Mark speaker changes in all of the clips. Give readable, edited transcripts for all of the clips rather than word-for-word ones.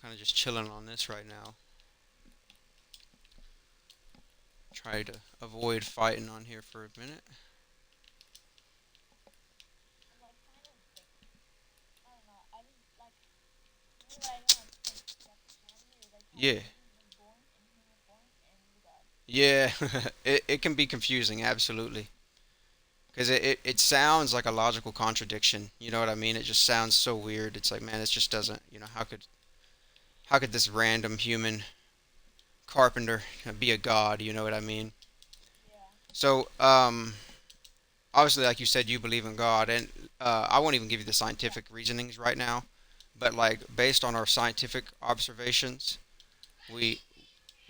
Speaker 1: kind of just chilling on this right now. Try to avoid fighting on here for a minute. Yeah. Yeah, it can be confusing, absolutely. Because it sounds like a logical contradiction. You know what I mean? It just sounds so weird. It's like, man, it just doesn't, how could this random human carpenter be a god? You know what I mean? So, obviously, like you said, you believe in God, and I won't even give you the scientific reasonings right now, but like based on our scientific observations, we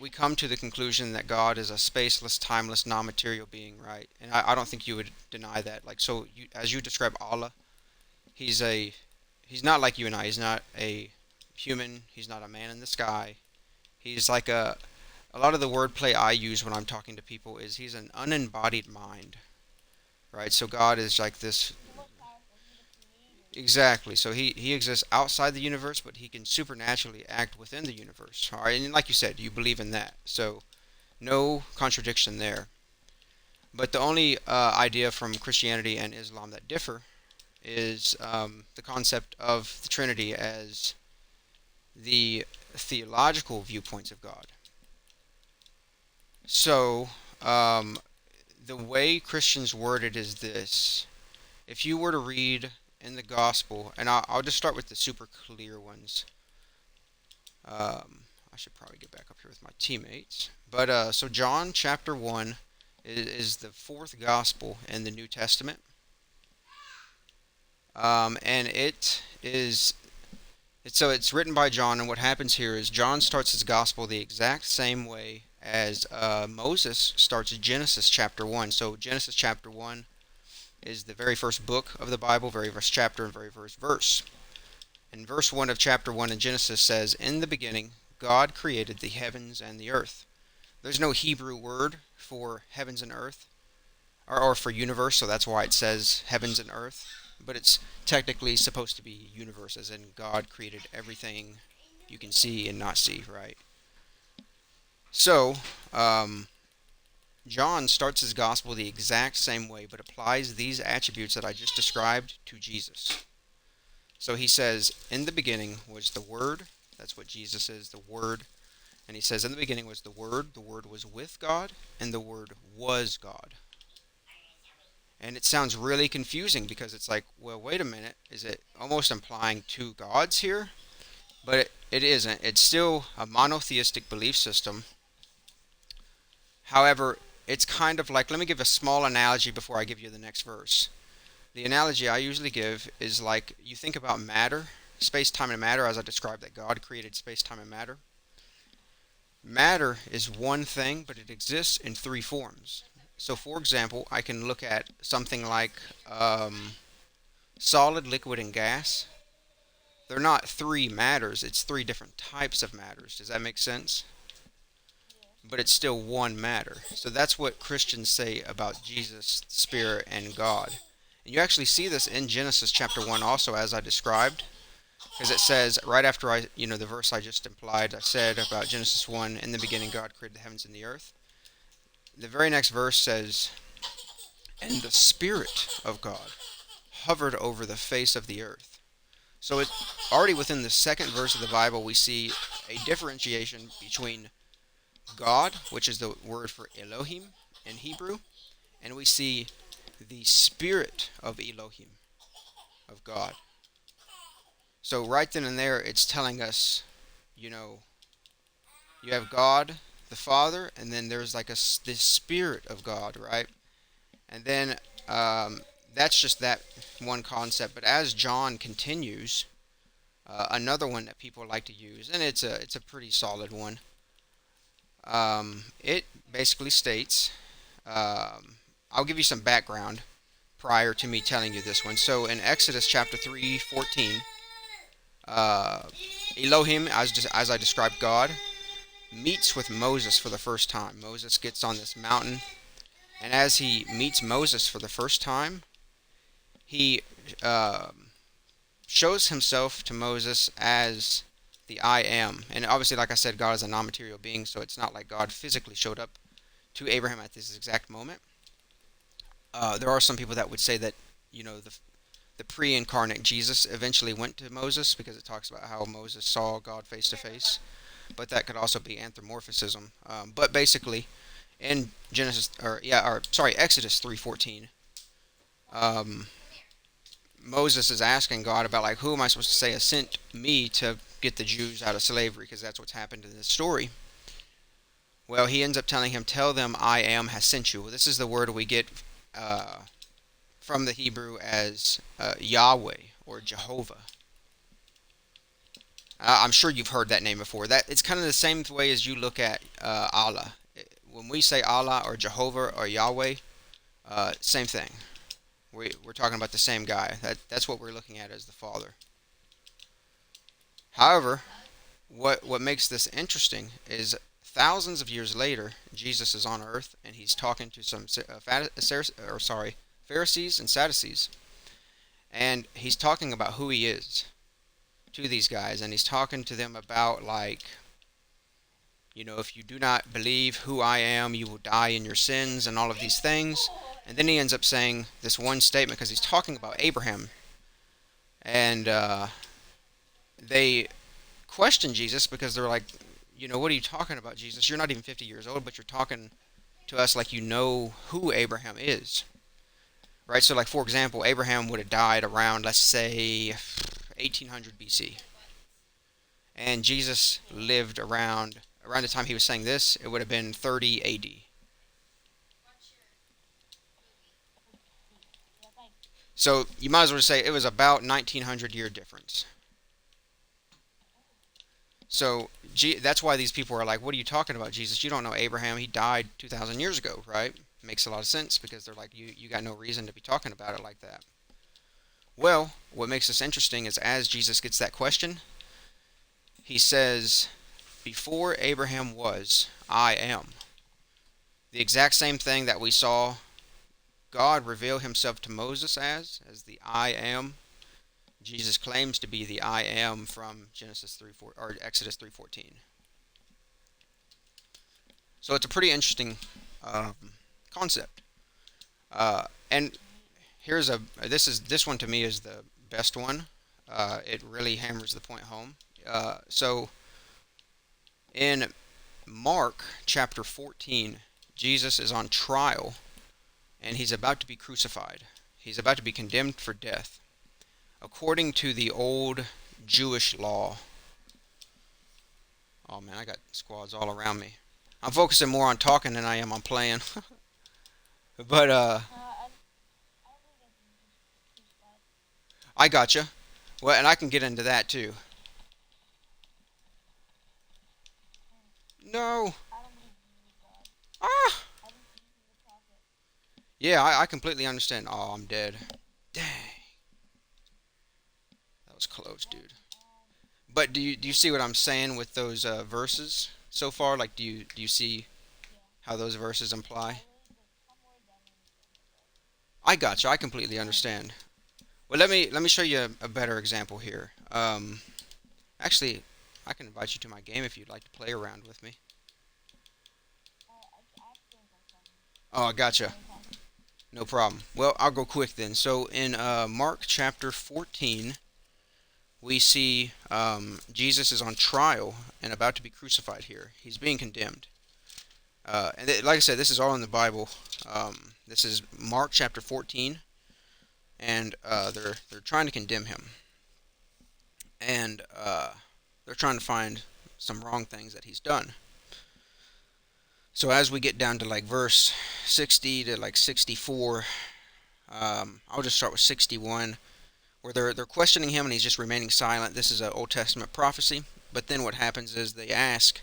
Speaker 1: we come to the conclusion that God is a spaceless, timeless, non-material being, right? And I don't think you would deny that. Like, so you, as you describe Allah, he's a he's not like you and I. He's not a human. He's not a man in the sky. He's like a lot of the wordplay I use when I'm talking to people is he's an unembodied mind, right? So God is like this. Exactly. So he exists outside the universe, but he can supernaturally act within the universe. All right, and like you said, you believe in that. So no contradiction there. But the only idea from Christianity and Islam that differ is the concept of the Trinity as the theological viewpoints of God. So um, the way Christians word it is this: if you were to read in the gospel, and I'll just start with the super clear ones. I should probably get back up here with my teammates. But so John chapter 1 is the fourth gospel in the New Testament. And so it's written by John, and what happens here is John starts his gospel the exact same way as Moses starts Genesis chapter 1. So Genesis chapter 1 is the very first book of the Bible, very first chapter and very first verse. And verse 1 of chapter 1 in Genesis says, "In the beginning, God created the heavens and the earth." There's no Hebrew word for heavens and earth, or for universe, so that's why it says heavens and earth. But it's technically supposed to be universe, as in God created everything you can see and not see, right? So, John starts his gospel the exact same way, but applies these attributes that I just described to Jesus. So he says, "In the beginning was the Word." That's what Jesus is, the Word. And he says, "In the beginning was the Word was with God, and the Word was God." And it sounds really confusing because it's like, well, wait a minute. Is it almost implying two gods here? But it isn't. It's still a monotheistic belief system. However, it's kind of like, let me give a small analogy before I give you the next verse. The analogy I usually give is like you think about matter, space, time, and matter, as I described that God created space, time, and matter. Matter is one thing, but it exists in three forms. So, for example, I can look at something like solid, liquid, and gas. They're not three matters, it's three different types of matters. Does that make sense? But it's still one matter. So that's what Christians say about Jesus, Spirit, and God. And you actually see this in Genesis chapter 1 also, as I described. Because it says, right after the verse I just implied, I said about Genesis 1, "In the beginning God created the heavens and the earth." The very next verse says, "And the Spirit of God hovered over the face of the earth." So it already within the second verse of the Bible, we see a differentiation between God, which is the word for Elohim in Hebrew, and we see the Spirit of Elohim, of God. So right then and there, it's telling us, you know, you have God, the Father, and then there's like this Spirit of God, right? And then that's just that one concept. But as John continues, another one that people like to use, and it's a pretty solid one. It basically states, I'll give you some background prior to me telling you this one. So in Exodus chapter 3:14, uh, Elohim, as I described God, meets with Moses for the first time. Moses gets on this mountain, and as he meets Moses for the first time, he uh, shows himself to Moses as the I am. And obviously, like I said, God is a non material being, so it's not like God physically showed up to Abraham at this exact moment. There are some people that would say that, the pre incarnate Jesus eventually went to Moses because it talks about how Moses saw God face to face. But that could also be anthropomorphism. But basically, in Exodus 3:14, um, Moses is asking God about like who am I supposed to say has sent me to get the Jews out of slavery because that's what's happened in this story. Well, he ends up telling him, "Tell them I am has sent you." Well, this is the word we get uh, from the Hebrew as Yahweh or Jehovah. I'm sure you've heard that name before. That it's kind of the same way as you look at Allah. When we say Allah or Jehovah or Yahweh, same thing. We're talking about the same guy. That's what we're looking at as the Father. However, what makes this interesting is thousands of years later, Jesus is on Earth and he's talking to some Pharisees and Sadducees, and he's talking about who he is to these guys, and he's talking to them about like, if you do not believe who I am, you will die in your sins and all of these things. And then he ends up saying this one statement because he's talking about Abraham, and they question Jesus because they're like, what are you talking about, Jesus? You're not even 50 years old, but you're talking to us like you know who Abraham is. Right? So, like, for example, Abraham would have died around, let's say, 1800 BC. And Jesus lived around the time he was saying this, it would have been 30 AD. So, you might as well say it was about 1900-year difference. So that's why these people are like, "What are you talking about, Jesus? You don't know Abraham. He died 2,000 years ago, right?" Makes a lot of sense because they're like, "You got no reason to be talking about it like that." Well, what makes this interesting is as Jesus gets that question, he says, "Before Abraham was, I am." The exact same thing that we saw God reveal himself to Moses as the I am. Jesus claims to be the I am from Genesis 3:4 or Exodus 3:14. So it's a pretty interesting um, concept. And here's this one to me is the best one. It really hammers the point home. So in Mark chapter 14, Jesus is on trial and he's about to be crucified. He's about to be condemned for death. According to the old Jewish law. Oh man, I got squads all around me. I'm focusing more on talking than I am on playing. But I gotcha. Well, and I can get into that too. No. Ah. Yeah, I completely understand. Oh, I'm dead. Dang, that was close, dude. But do you see what I'm saying with those verses so far? Like, do you see how those verses imply? I gotcha. I completely understand. Well, let me show you a better example here. Actually, I can invite you to my game if you'd like to play around with me. Oh, I gotcha. No problem. Well, I'll go quick then. So in Mark chapter 14, we see Jesus is on trial and about to be crucified here. He's being condemned. Like I said, this is all in the Bible. This is Mark chapter 14, and they're trying to condemn him, and they're trying to find some wrong things that he's done. So as we get down to like verse 60 to like 64, I'll just start with 61, where they're questioning him and he's just remaining silent. This is an Old Testament prophecy. But then what happens is they ask,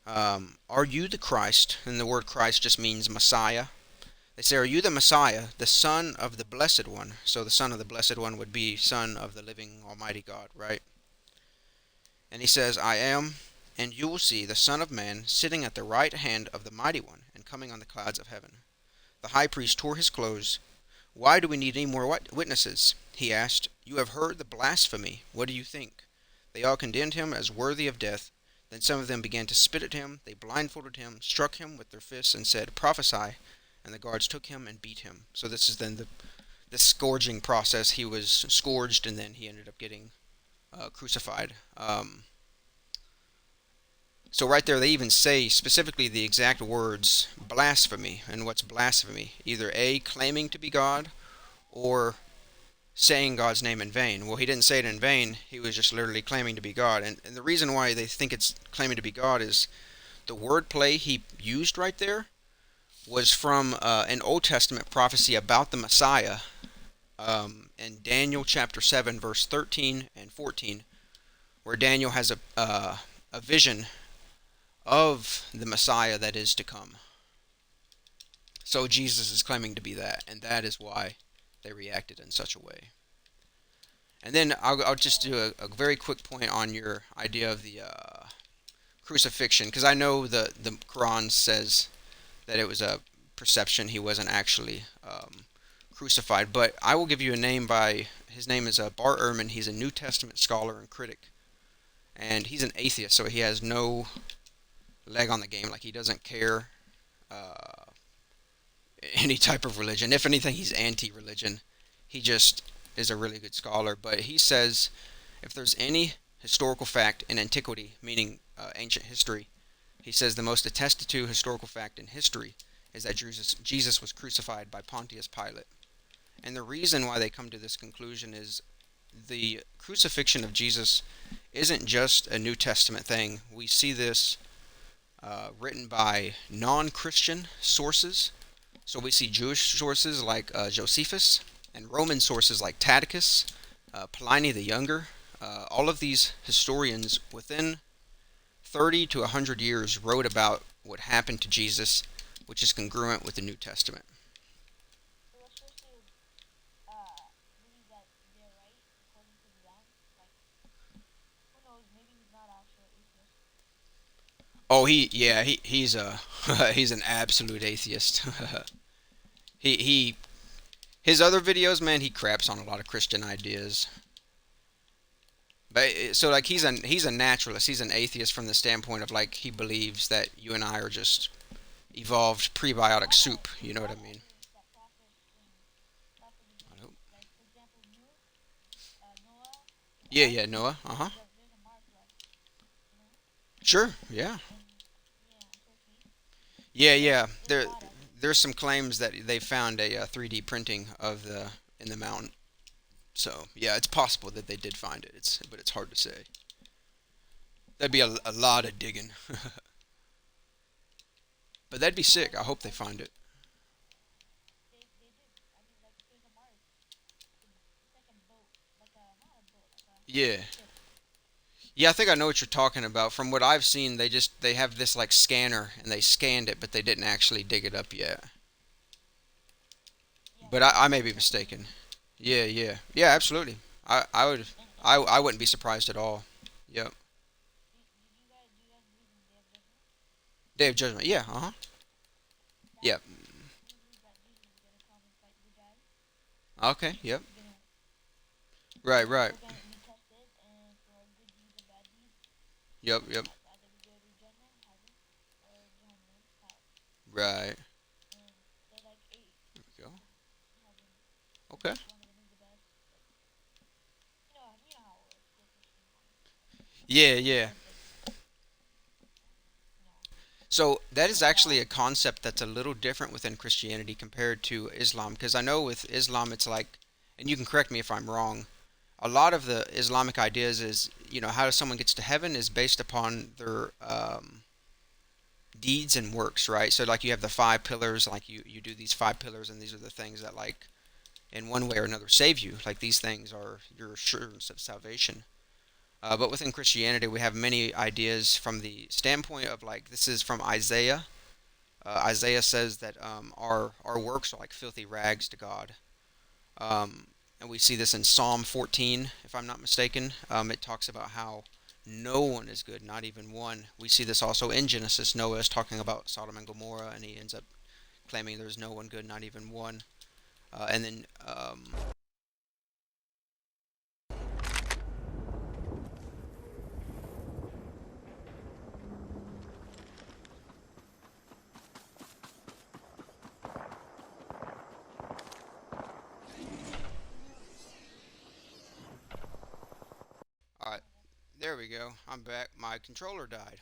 Speaker 1: "Are you the Christ?" And the word Christ just means Messiah. They say, "Are you the Messiah, the Son of the Blessed One?" So the Son of the Blessed One would be Son of the living Almighty God, right? And he says, "I am, and you will see the Son of Man sitting at the right hand of the Mighty One and coming on the clouds of heaven." The high priest tore his clothes. "Why do we need any more witnesses?" he asked. "You have heard the blasphemy. What do you think?" They all condemned him as worthy of death. Then some of them began to spit at him. They blindfolded him, struck him with their fists, and said, "Prophesy." And the guards took him and beat him. So this is then the scourging process. He was scourged, and then he ended up getting crucified. So right there, they even say specifically the exact words blasphemy. And what's blasphemy? Either A, claiming to be God, or saying God's name in vain. Well, he didn't say it in vain. He was just literally claiming to be God. And the reason why they think it's claiming to be God is the wordplay he used right there was from an Old Testament prophecy about the Messiah in Daniel chapter 7, verse 13 and 14, where Daniel has a vision of the Messiah that is to come. So Jesus is claiming to be that, and that is why they reacted in such a way. And then I'll just do a very quick point on your idea of the crucifixion, because I know the Quran says that it was a perception, he wasn't actually crucified. But I will give you a name by, his name is Bart Ehrman. He's a New Testament scholar and critic, and he's an atheist, so he has no leg on the game. Like, he doesn't care any type of religion. If anything, he's anti-religion. He just is a really good scholar. But he says if there's any historical fact in antiquity, meaning ancient history, he says the most attested to historical fact in history is that Jesus was crucified by Pontius Pilate. And the reason why they come to this conclusion is the crucifixion of Jesus isn't just a New Testament thing. We see this written by non-Christian sources. So we see Jewish sources like Josephus, and Roman sources like Tacitus, Pliny the Younger. All of these historians within 30 to 100 years wrote about what happened to Jesus, which is congruent with the New Testament. Oh, he's a he's an absolute atheist. he his other videos, man, he craps on a lot of Christian ideas. But so like he's a naturalist. He's an atheist from the standpoint of like he believes that you and I are just evolved prebiotic soup. You know what I mean? I hope. Yeah, yeah, Noah. Uh huh. Sure. Yeah. Yeah, yeah. There's some claims that they found a 3D printing of the in the mountain. So yeah, it's possible that they did find it. But it's hard to say. That'd be a lot of digging. But that'd be sick. I hope they find it. Yeah. Yeah, I think I know what you're talking about. From what I've seen, they have this like scanner and they scanned it, but they didn't actually dig it up yet. But I may be mistaken. Yeah, yeah, yeah, absolutely. I would I wouldn't be surprised at all. Yep. Day of Judgment. Yeah. Uh huh. Yep. Okay. Yep. Right. Right. Yep. Yep. Right. There we go. Okay. Yeah. Yeah. So that is actually a concept that's a little different within Christianity compared to Islam, because I know with Islam it's like, and you can correct me if I'm wrong, a lot of the Islamic ideas is, how someone gets to heaven is based upon their deeds and works, right? So like you have the five pillars, like you do these five pillars, and these are the things that like in one way or another save you. Like these things are your assurance of salvation. But within Christianity, we have many ideas from the standpoint of like this is from Isaiah. Isaiah says that our works are like filthy rags to God. And we see this in Psalm 14, if I'm not mistaken. It talks about how no one is good, not even one. We see this also in Genesis. Noah is talking about Sodom and Gomorrah, and he ends up claiming there's no one good, not even one. And then There we go. I'm back. My controller died.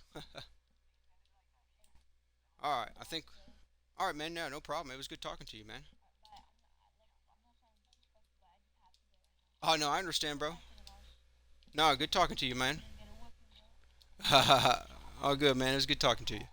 Speaker 1: All right. I think. All right, man. No, no problem. It was good talking to you, man. Oh no, I understand, bro. No, good talking to you, man. All good, man. It was good talking to you.